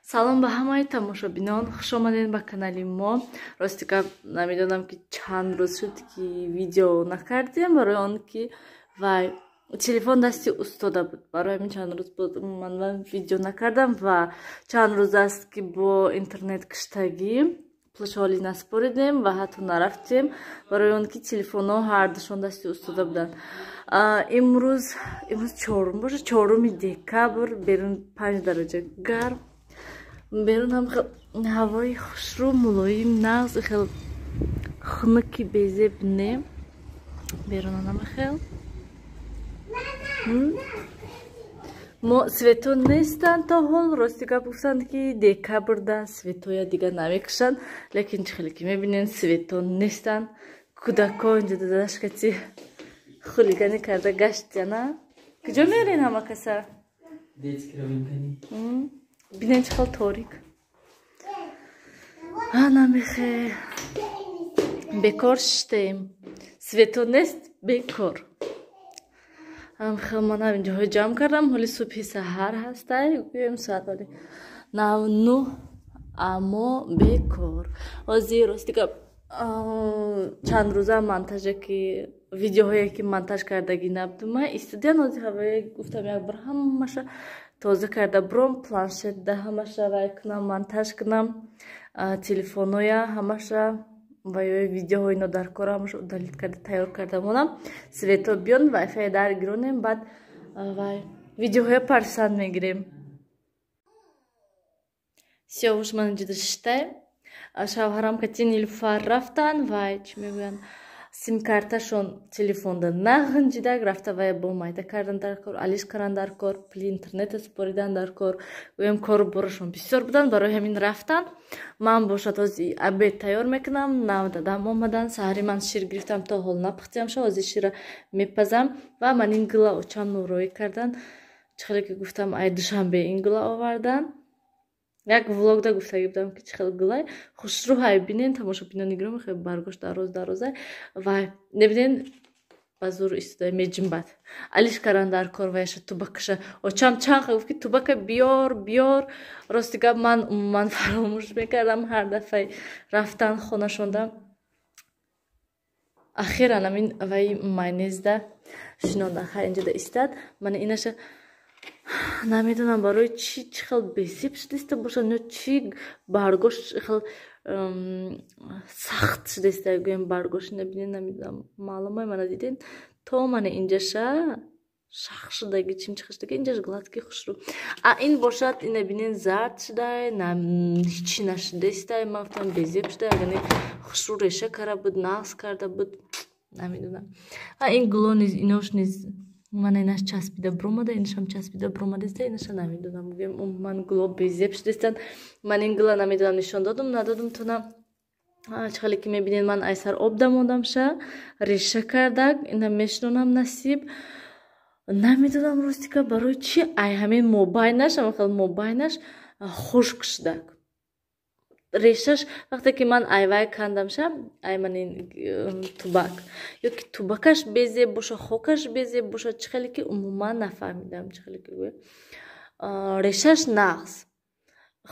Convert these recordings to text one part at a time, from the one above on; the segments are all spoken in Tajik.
Салом ба ҳамаи тамошобинон, хуш омадед ба канали мо. Рости ка намедонам ки чанд рӯз шуд ки видео накардем, барои он ки вай телефон дасти устода буд. Барои ҳамин чанд рӯз буд ман видео накардам ва чанд рӯз аст ки бо интернет киштагӣ пулшоли наспоридем ва ҳатто нарафтем, барои он ки телефонҳо ҳардушон дасти устода буданд. Имрӯз чорум боша, 4 декабр, берун 5 дараҷа гарм. Берун ҳам ҳавои хушрӯ, мулоим, нағз, хел хунуки безеб не. Берун ҳам хел мо свето нестан то ҳол. Рости гап гуфтанд ки декабрда светоя дига намекушанд, лекин чӣ хеле ки мебинен свето нестан. Кӯдакҳо инҷо дадашкати хулиганӣ карда гаштяна. Куҷо мерин ҳама каса? Бинен чӣ хел торик. Намехе бекор штем. Свето нест, бекор. Ман ҳаминҷоҳо ҷамъ кардам. ҳоли субҳи саҳар ҳастай. Гӯем соат ҳоли 9, аммо бекор. Ҳозир рости гап чанд рӯза монтаже ки видеоҳое ки монтаж кардагӣ набудума истудиян. ҳозир ҳавое гуфтам як бар ҳамаша тоза карда бром, планшетда ҳамаша вай кунам, монтаж кунам, телефоноя ҳамаша ва ё видеоҳои ино дар кор ҳамаша удалит карда тайёр карда монам. Свето биён, вайфай дар гиронем, баъд вай видеоҳоя парсанд мегирем. Сиёвуш ман инҷода шиштай. Шавҳарам кати Нилуфар рафтан, вай чӣ мегӯянд, симкарташон телефонда нағинҷидак, рафта вай бо майда кардан дар кор, алиш кардан дар кор, пули интернета супоридан дар кор. Гӯем кору борашон бисёр буданд, барои ҳамин рафтан. Ман бошад ҳозир обед тайёр мекунам. 9 дадам омадан. Саҳари ман шир гирифтам, то ҳол напухтиам ша. Ҳозир шира мепазам ва ман ин гила очам нороӣ кардан. Чӣ хеле ки гуфтам ай душанбе ин гила овардан. Як влогда гуфтагӣ будам ки чӣ хел гилай хушрӯ ҳай бинен тамошобинони гироми хеле баргош дарозай вай небинен ба зур истодай меҷимбад. Алиш кардан дар кор ваяша тубакаша очам чанд хел гуфт ки тубака биёр. Рости гап ман умуман фаромӯш мекардам ҳар дафъаи рафтан хонашонда. Ахиран амин вай майонезда шинондан хай инҷода истад. Ман инаша намедонам барои чӣ хел бесиб шудиста бошад ё чӣ баргош хел сахт шудиста. гӯем баргош набинен, намедонам маълумай мана диден то мана инҷаша шах шудаги чимчиқа шудаги инҷаш гладки хушрӯ. Ин бошад ина бинен зард шудай, ҳичи нашудестай. Ман гуфтам безеб шудай, агар хушрӯ реша кара буд, нағз карда буд, намедонам. Ин гуло низ инош низ мана инаш часпида бромада, инашам часпида бромадеста, инаша намедонам. Гӯем умуман гуло безеб шудестанд. Ман ин гила намедонам нишон додум надодум то на чӣ хеле ки мебинен ман айсар об дамодамша реша кардак. ина мешинонам насиб. Намедонам ростика барои чӣ ай ҳамин мобайнаш ҳамахел мобайнаш хушк шудак. Решаш вақте ки ман айвай кандамша ай манин тубак ё ки тубакаш безеб боша, хокаш безеб боша, чӣ хеле ки умуман нафаҳмидам. Чӣ хеле ки гӯя решаш нағз,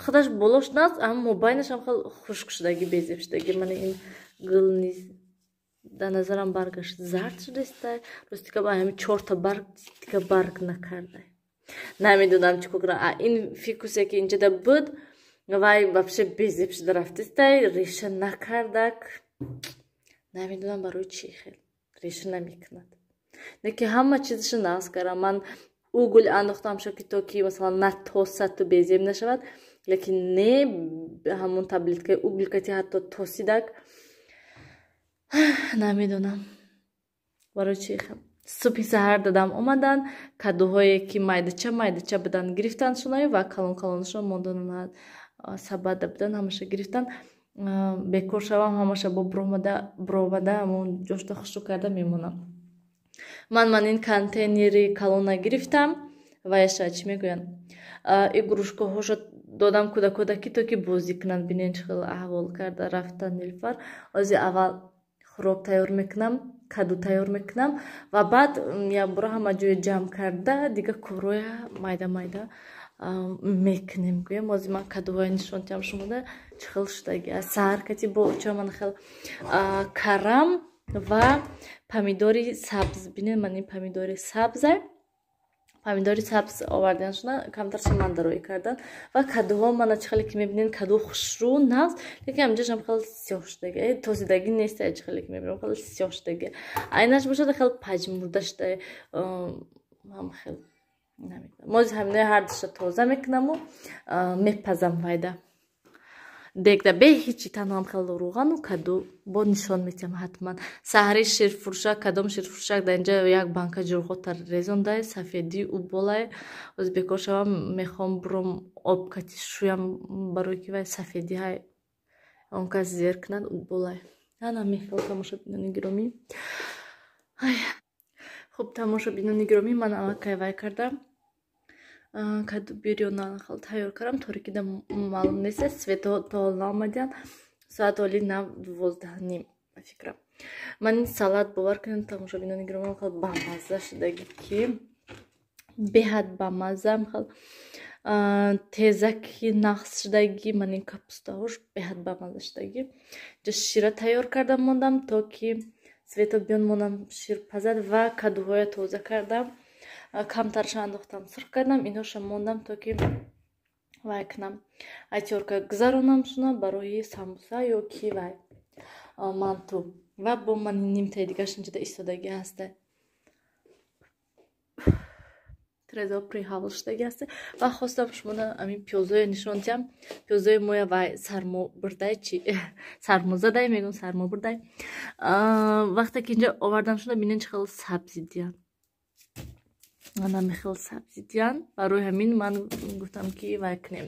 худаш болош нағз, аммо мобайнаш ҳам хел хушк шудаги безеб шудаги. Мана ин гил низ дар назарам баргаш зард шудестай. Рости ка ҳамин 4 та барг дига барг накардай. Намедонам чӣ кор кунам. Ин фикусе ки инҷода буд вай вообще безеб шуда рафтестай, реша накардак. Намедонам барои чӣ хел реша намекунад. Неки ҳама чизаша нағз кардам. Ман угл андохтамша ки то ки масалан на тосату безеб нашавад, лекин не ҳамон таблеткаи угл кати ҳатто тосидак. Намедонам барои чӣ хел. Субҳи саҳар дадам омадан, кадуҳое ки майдача будан гирифтан шунаи ва калон монданонад сабада будан ҳамаша гирифтан. Бекор шавам ҳамаша бо бромада ҳамон ҷошта хушрӯ карда мемонам. Ман ин контейнери калона гирифтам ва яша чӣ мегӯянд игрушкаҳошо додам кӯдакодаки то ки бозӣ кунанд. бинен чӣ хел аҳвол карда рафтан Нилуфар. ҳозир аввал хӯрок тайёр мекунам, каду тайёр мекунам ва баъд якбора ҳама ҷоя ҷамъ карда дига короя майда мекунем гӯям ҳозир ман кадуҳои нишонтиам шумода чӣ хел шудаги аз саҳар кати бо чо ман хел карам ва помидори сабз бинед ман ин помидори сабзе помидори сабз овардан шуда камтар самандароӣ кардан ва кадуҳо мана чӣ хеле ки мебинед кадуҳо хушрӯ нағз лекин ҳамҷашам хел сиёҳ шудаги тозидагӣ нест чӣ хеле ки мебинем хел сиёҳ шудаги айнаш бошад хел паҷмурда шуда ҳам хел намедонам мози ҳаминаи ҳар душа тоза мекунаму мепазам вайда дегда бе ҳичи танҳам хел рӯғану каду бо нишон метиҳам ҳатман саҳари ширфурӯшак кадом ширфурӯшак дар инҷа як банка ҷурғота резондай сафедӣ ӯ болай оз бекор шавам мехоҳам буром об кати шӯям барои ки вай сафедиҳай он кас зер кунад ӯ болай ана мехел тамошобинони гиромӣ хуб тамошобинони гиромӣ ман амакай вай кардам каду бирёна хел тайёр кардам торе ки маълум нест свето то ҳол наомадиянд соат оли нав 12:30 ба фикрам ман ин салат бовар кунед тамошобинони гиромӣ хел бамазза шудаги ки беҳад бамазза хел тезаки нағз шудаги ман ин капустаҳош беҳад бамазза шудаги ҷо шира тайёр кардам мондам то ки свето биён монам шир пазад ва кадуҳоя тоза кардам камтарша андохтам сирх кардам иноша мондам то ки вай кунам айтёрка гузаронам шуна барои самбуса ё ки вай манту ва бо мани нимтаи дигаш инҷода истодаги ҳаста трезо приҳавл шудаги ҳаста ва хостам шумода амин пиёзои нишонтиам пиёзои моя вай сармобурдай чи сармозадай мегӯям сармобурдай вақте ки инҷа овардам шуда бинед чӣ хел сабзи диянд ана мехел сабзи диянд барои ҳамин ман гуфтам ки вай кунем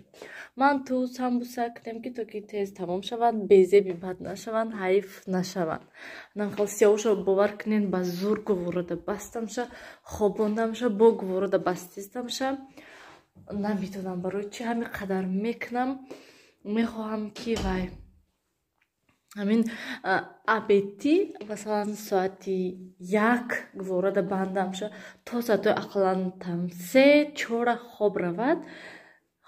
манту самбуса кунем ки то ки тез тамом шавад безеби бад нашаванд ҳайф нашаванд анан хел сиёҳушо бовар кунед ба зур гуворода бастамша хобондамша бо гуворода бастистамша намедонам барои чи ҳамин қадар мекунам мехоҳам ки вай ҳамин абети масалан соати 1 гуворода бандамша то соатҳои ақаллан 3-4 хоб равад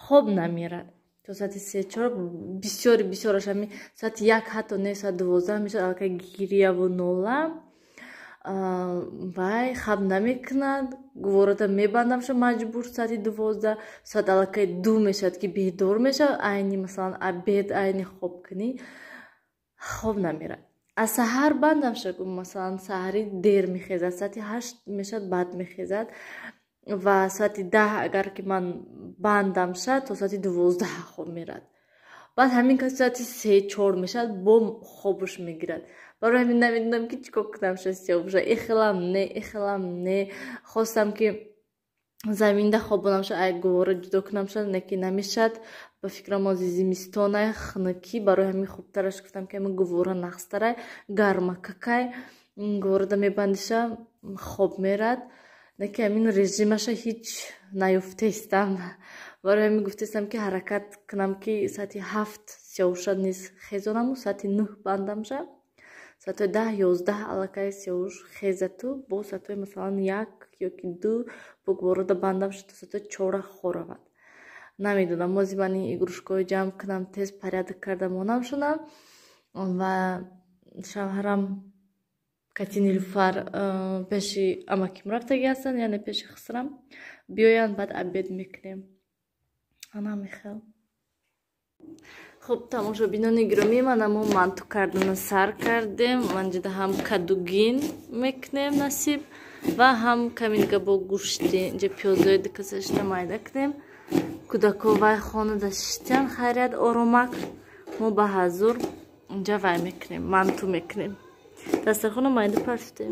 хоб намерад то соати 3-4 бисёри бисёраш ҳамин соати 1 ҳатто не соати 12 мешад аллакай гирияву нола вай хаб намекунад гуворода мебандамша маҷбур соати 12 соат аллакай 2 мешад ки беҳдор мешавад айни масалан абед айни хоб кунӣ хоб намерад аз саҳар бандам шад масалан саҳари дер мехезад соати 8 мешад баъд мехезад ва соати 10 агар ки ман бандам шад то соати 12 хоб мерад баъд ҳамин каси соати 3-4 мешад бо хобуш мегирад барои ҳамин намедонам ки чӣ кор кунам шад сиёбуша ихелам не хостам ки заминда хобонам шад ай гувора ҷудо кунам шад неки намешад ба фикрам ози зимистонай хунукӣ барои ҳамин хубтараш гуфтам ки ҳамин гувора нағзтарай гарма какай гуворода мебандиша хоб мерад неки ҳамин режимаша ҳиҷ наёфтестам барои ҳамин гуфтестам ки ҳаракат кунам ки соати 7 сиёҳуша низ хезонаму соати 9 бандамша соати 10-11 аллакай сиёҳуш хезату бо соати масалан 1 ё ки 2 бо гуворода бандамша то соати 4 хоравад намедонам мози ман ин игрушкаҳои ҷамъ кунам тез порядок карда монам шунам ва шавҳарам кати нилуфар пеши амаким рафтаги ҳастанд яъне пеши хисрам биёянд баъд абед мекунем ана мехел хуб тамошобинони гиромӣ мана мо манту кардана сар кардем манҷида ҳам кадугин мекунем насиб ва ҳам камига бо гӯшти инҷа пиёзои дикасашта майда кунем кӯдако вай хонада шиштян хайрият оромак мо ба ҳазур инҷа вай мекунем манту мекунем дастархона майда парфитем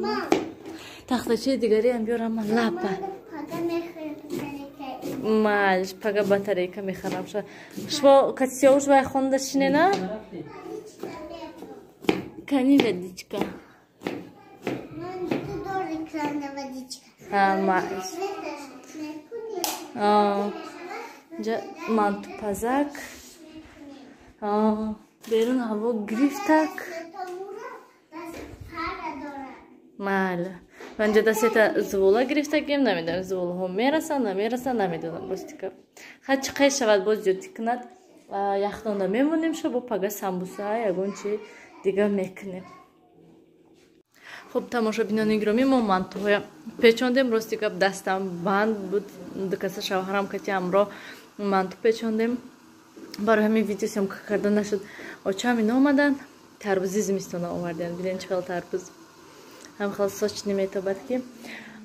тахтачаи дигари ам биёрам лапа майш пага батарейка мехарам шумо кати сиёҳуш вай хонада шинена кани водичка майш инҷа манту пазак берун ҳаво гирифтак майла ванҷа дастета зувола гирифтагим намедонам зуволаҳо мерасанд намерасанд намедонам ростика чиқай шавад боз зиёд кунад яхтонда мемонем ша бо пага самбуса ягон чи дига мекунем. хуб тамошобинони гиромӣ мо мантоя печондем рости гап дастам банд буд дикаса шавҳарам кати ҳамроҳ манто печондем барои ҳамин видео съёмка карда нашуд очам ино омадан тарбузи зимистона овардем бинен чӣ хел тарбуз ҳам хел соч неметобад ки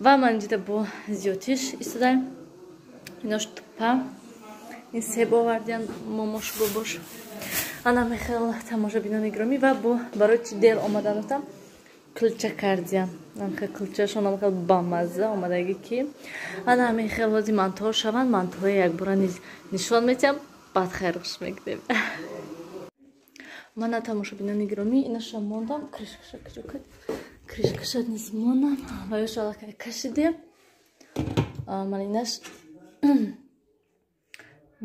ва ман ҷида бо зиётиш истодаем инош тупа ин себ овардем момош бобош ана мехел тамошобинони гиромӣ ва барои чи дел омаданотам кулча кардем намхел кулчашон намхел бамазза омадаги ки ана ҳамин хел ҳози мантоҳо шаванд мантоҳо якбора низ нишон метиҳам баъд хайрғуш мекунем мана тамошобинони гиромӣ инаша мондам кришкаша низ мондам ва ёша аллакай кашидем ман инаш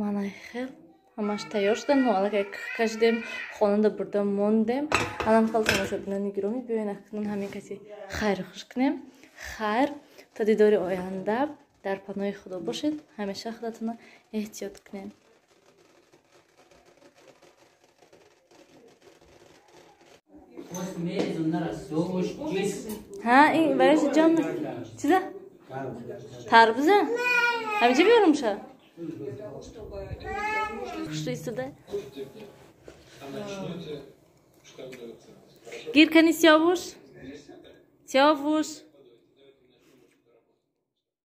мана хел ҳамаш тайёр шудан мо аллакай кашидем хонада бурда мондем анам хел тамошобинони гиромӣ биёен акнун ҳамин каси хайрхуш кунем хайр то дидори оянда дар паноҳи худо бошед ҳамеша худатонро эҳтиёт кунем ها این برایش جام چیزه؟ تربوزه؟ همینجا بیارم شه خوشو ایستاده؟ گیر کنی سیاوش؟ سیاوش؟